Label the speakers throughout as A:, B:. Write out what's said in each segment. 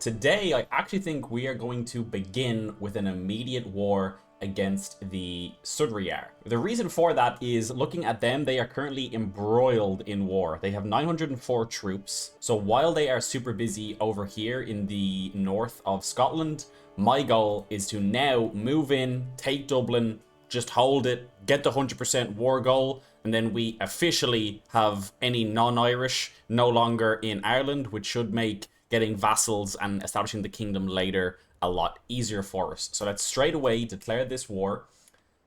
A: Today, I actually think we are going to begin with an immediate war against the Sudriyar. The reason for that is looking at them, they are currently embroiled in war. They have 904 troops. So while they are super busy over here in the north of Scotland, my goal is to now move in, take Dublin, just hold it, get the 100% war goal, and then we officially have any non-Irish no longer in Ireland, which should make getting vassals and establishing the kingdom later a lot easier for us. So let's straight away declare this war.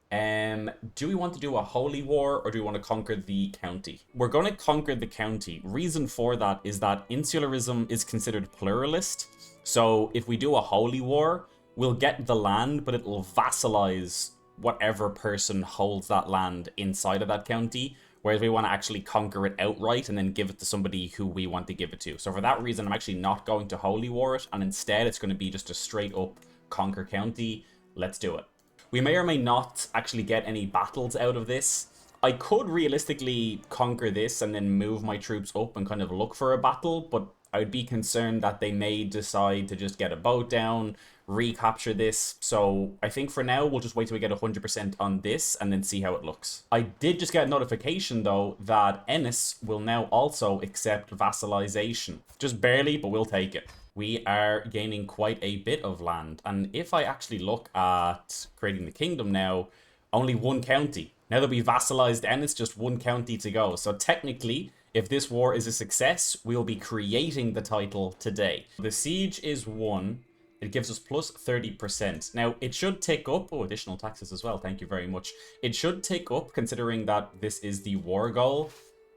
A: Do we want to do a holy war or do we want to conquer the county? We're going to conquer the county. Reason for that is that insularism is considered pluralist. So if we do a holy war, we'll get the land, but it'll vassalize whatever person holds that land inside of that county. Whereas we want to actually conquer it outright and then give it to somebody who we want to give it to. So for that reason, I'm actually not going to holy war it. And instead, it's going to be just a straight up conquer county. Let's do it. We may or may not actually get any battles out of this. I could realistically conquer this and then move my troops up and kind of look for a battle. But I would be concerned that they may decide to just get a boat down, recapture this. So I think for now, we'll just wait till we get 100% on this and then see how it looks. I did just get a notification though that Ennis will now also accept vassalization. Just barely, but we'll take it. We are gaining quite a bit of land. And if I actually look at creating the kingdom now, only one county. Now that we've vassalized Ennis, just one county to go. So technically, if this war is a success, we'll be creating the title today. The siege is won. It gives us plus 30%. Now, it should tick up. Oh, additional taxes as well. Thank you very much. It should tick up considering that this is the war goal.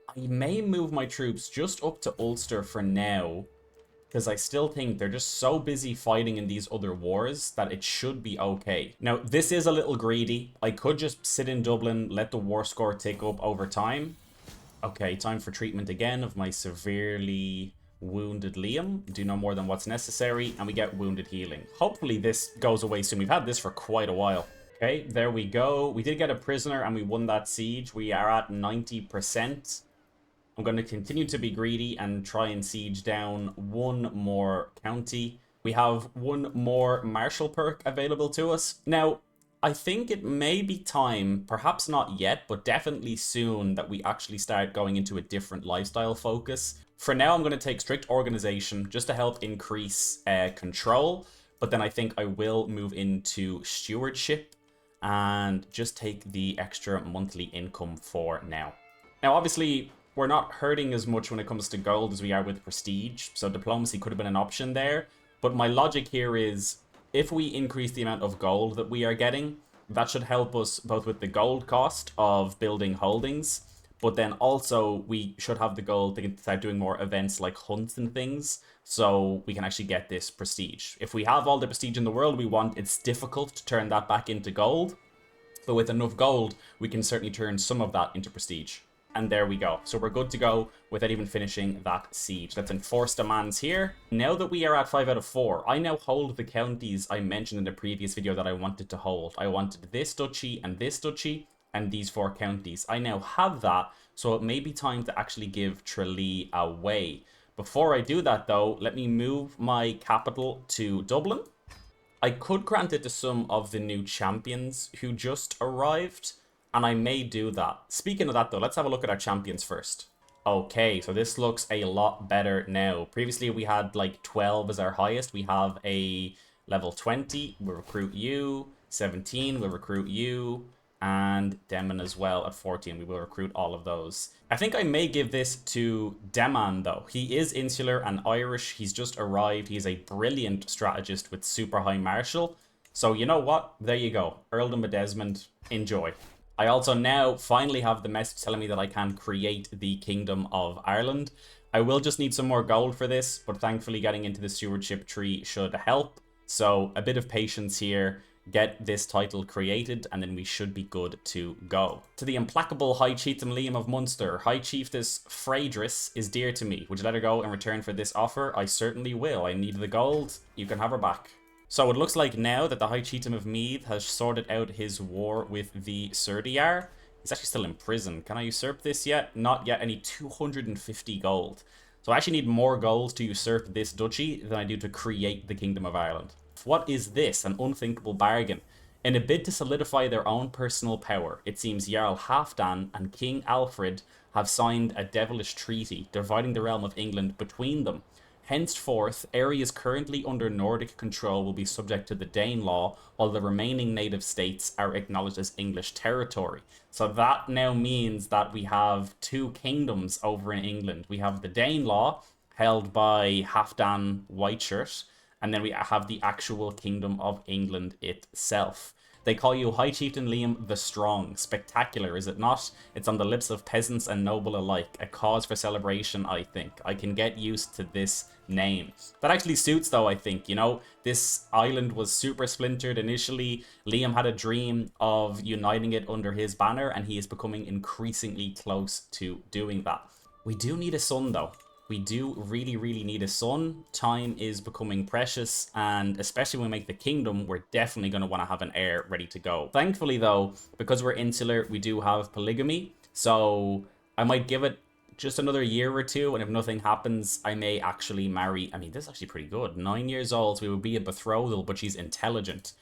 A: I may move my troops just up to Ulster for now, because I still think they're just so busy fighting in these other wars that it should be okay. Now, this is a little greedy. I could just sit in Dublin, let the war score tick up over time. Okay, time for treatment again of my severely wounded Liam. Do no more than what's necessary, and we get wounded healing. Hopefully this goes away soon. We've had this for quite a while. Okay, there we go. We did get a prisoner, and we won that siege. We are at 90%. I'm going to continue to be greedy and try and siege down one more county. We have one more martial perk available to us. Now, I think it may be time, perhaps not yet, but definitely soon, that we actually start going into a different lifestyle focus. For now, I'm going to take strict organization just to help increase control. But then I think I will move into stewardship and just take the extra monthly income for now. Now, obviously, we're not hurting as much when it comes to gold as we are with prestige. So diplomacy could have been an option there. But my logic here is, if we increase the amount of gold that we are getting, that should help us both with the gold cost of building holdings, but then also we should have the gold to start doing more events like hunts and things, so we can actually get this prestige. If we have all the prestige in the world we want, it's difficult to turn that back into gold, but with enough gold, we can certainly turn some of that into prestige. And there we go. So we're good to go without even finishing that siege. Let's enforce demands here. Now that we are at 5 out of 4, I now hold the counties I mentioned in the previous video that I wanted to hold. I wanted this duchy and these 4 counties. I now have that, so it may be time to actually give Tralee away. Before I do that though, let me move my capital to Dublin. I could grant it to some of the new champions who just arrived, and I may do that. Speaking of that though, let's have a look at our champions first. Okay, so this looks a lot better now. Previously we had like 12 as our highest. We have a level 20, we'll recruit you. 17, we'll recruit you. And Demon as well at 14, we will recruit all of those. I think I may give this to Deman though. He is insular and Irish, he's just arrived. He's a brilliant strategist with super high martial. So you know what, there you go. Earldom of Desmond, enjoy. I also now finally have the message telling me that I can create the Kingdom of Ireland. I will just need some more gold for this, but thankfully getting into the stewardship tree should help. So a bit of patience here, get this title created, and then we should be good to go. To the implacable High Chieftain Liam of Munster, High Chieftess Freydris is dear to me. Would you let her go in return for this offer? I certainly will. I need the gold. You can have her back. So it looks like now that the High Chieftain of Meath has sorted out his war with the Sudriyar. He's actually still in prison. Can I usurp this yet? Not yet. I need 250 gold. So I actually need more gold to usurp this duchy than I do to create the Kingdom of Ireland. What is this? An unthinkable bargain. In a bid to solidify their own personal power, it seems Jarl Halfdan and King Alfred have signed a devilish treaty, dividing the realm of England between them. Henceforth, areas currently under Nordic control will be subject to the Dane law, while the remaining native states are acknowledged as English territory. So that now means that we have two kingdoms over in England. We have the Dane law, held by Halfdan Whiteshirt, and then we have the actual Kingdom of England itself. They call you High Chieftain Liam the Strong. Spectacular, is it not? It's on the lips of peasants and noble alike. A cause for celebration, I think. I can get used to this name. That actually suits, though, I think. You know, this island was super splintered initially. Liam had a dream of uniting it under his banner, and he is becoming increasingly close to doing that. We do need a son, though. We do really need a son. Time is becoming precious, and especially when we make the kingdom, we're definitely going to want to have an heir ready to go. Thankfully, though, because we're insular, we do have polygamy, so I might give it just another year or two, and if nothing happens, I may actually marry. I mean, this is actually pretty good. 9 years old, so we would be a betrothal, but she's intelligent.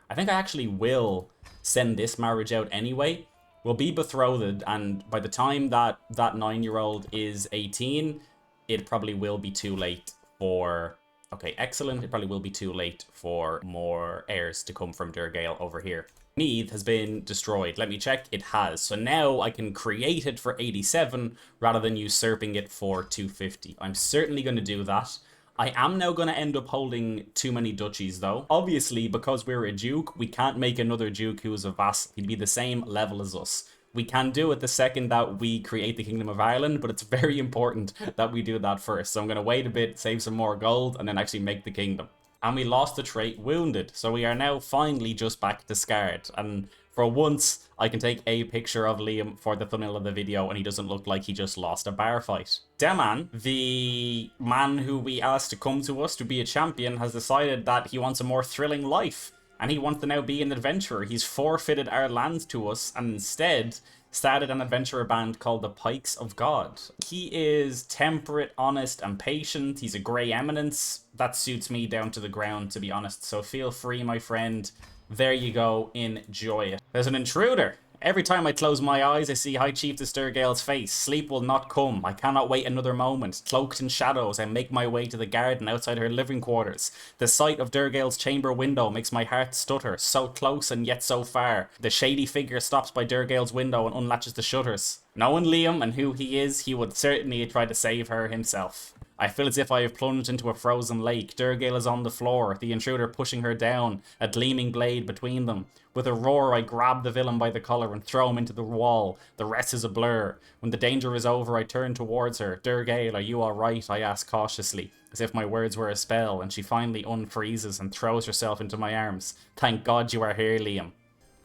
A: I think I actually will send this marriage out anyway. We'll be betrothed, and by the time that 9-year-old is 18, it probably will be too late for... Okay, excellent. It probably will be too late for more heirs to come from Durgale over here. Meath has been destroyed. Let me check. It has. So now I can create it for 87 rather than usurping it for 250. I'm certainly going to do that. I am now going to end up holding too many duchies, though. Obviously, because we're a duke, we can't make another duke who is a vassal. He'd be the same level as us. We can do it the second that we create the Kingdom of Ireland, but it's very important that we do that first. So I'm going to wait a bit, save some more gold, and then actually make the kingdom. And we lost the trait Wounded, so we are now finally just back to Scarred. And for once, I can take a picture of Liam for the thumbnail of the video, and he doesn't look like he just lost a bar fight. Daman, the man who we asked to come to us to be a champion, has decided that he wants a more thrilling life. And he wants to now be an adventurer. He's forfeited our land to us and instead started an adventurer band called the Pikes of God. He is temperate, honest, and patient. He's a grey eminence. That suits me down to the ground, to be honest. So feel free, my friend. There you go. Enjoy it. There's an intruder. Every time I close my eyes, I see High Chieftain Durgale's face. Sleep will not come. I cannot wait another moment. Cloaked in shadows, I make my way to the garden outside her living quarters. The sight of Durgale's chamber window makes my heart stutter. So close and yet so far. The shady figure stops by Durgale's window and unlatches the shutters. Knowing Liam and who he is, he would certainly try to save her himself. I feel as if I have plunged into a frozen lake. Durgale is on the floor, the intruder pushing her down, a gleaming blade between them. With a roar, I grab the villain by the collar and throw him into the wall. The rest is a blur. When the danger is over, I turn towards her. Durgale, are you alright? I ask cautiously, as if my words were a spell, and she finally unfreezes and throws herself into my arms. Thank God you are here, Liam.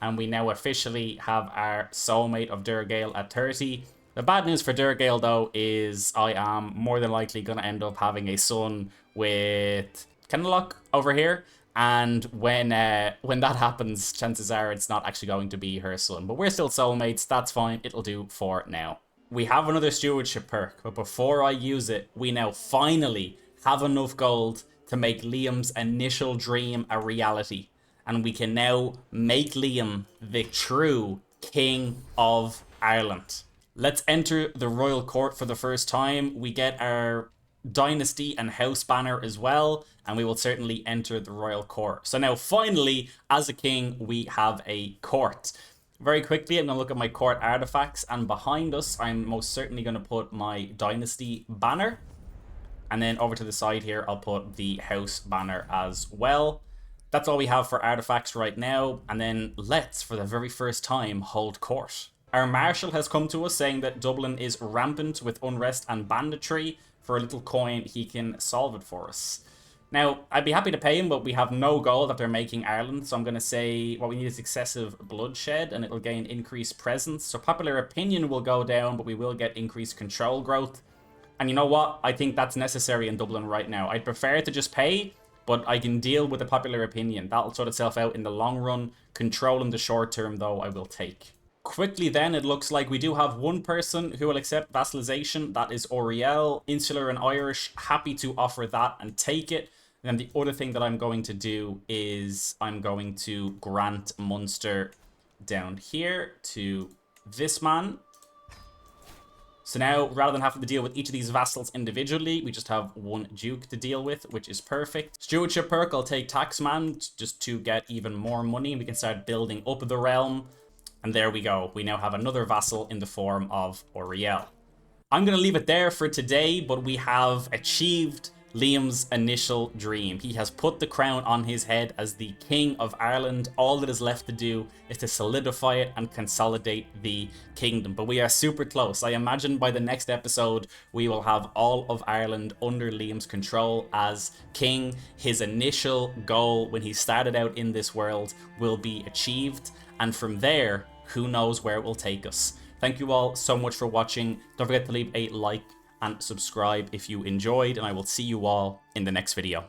A: And we now officially have our soulmate of Durgale at 30. The bad news for Durgale, though, is I am more than likely going to end up having a son with Kenlock over here. And when that happens, chances are it's not actually going to be her son. But we're still soulmates. That's fine. It'll do for now. We have another stewardship perk. But before I use it, we now finally have enough gold to make Liam's initial dream a reality. And we can now make Liam the true King of Ireland. Let's enter the royal court for the first time. We get our dynasty and house banner as well, and we will certainly enter the royal court. So now finally, as a king, we have a court. Very quickly, I'm going to look at my court artifacts, and behind us, I'm most certainly going to put my dynasty banner. And then over to the side here, I'll put the house banner as well. That's all we have for artifacts right now, and then let's, for the very first time, hold court. Our marshal has come to us saying that Dublin is rampant with unrest and banditry. For a little coin, he can solve it for us. Now, I'd be happy to pay him, but we have no gold after making Ireland, so I'm going to say what we need is excessive bloodshed, and it'll gain increased presence. So popular opinion will go down, but we will get increased control growth. And you know what? I think that's necessary in Dublin right now. I'd prefer to just pay, but I can deal with the popular opinion. That'll sort itself out in the long run. Control in the short term, though, I will take. Quickly then, it looks like we do have one person who will accept vassalization. That is Auriel, Insular and Irish, happy to offer that and take it. And then the other thing that I'm going to do is I'm going to grant Munster down here to this man. So now, rather than having to deal with each of these vassals individually, we just have one duke to deal with, which is perfect. Stewardship perk, I'll take Taxman just to get even more money, and we can start building up the realm. And there we go. We now have another vassal in the form of Auriel. I'm going to leave it there for today, but we have achieved Liam's initial dream. He has put the crown on his head as the King of Ireland. All that is left to do is to solidify it and consolidate the kingdom. But we are super close. I imagine by the next episode, we will have all of Ireland under Liam's control as king. His initial goal when he started out in this world will be achieved. And from there, who knows where it will take us. Thank you all so much for watching. Don't forget to leave a like and subscribe if you enjoyed, and I will see you all in the next video.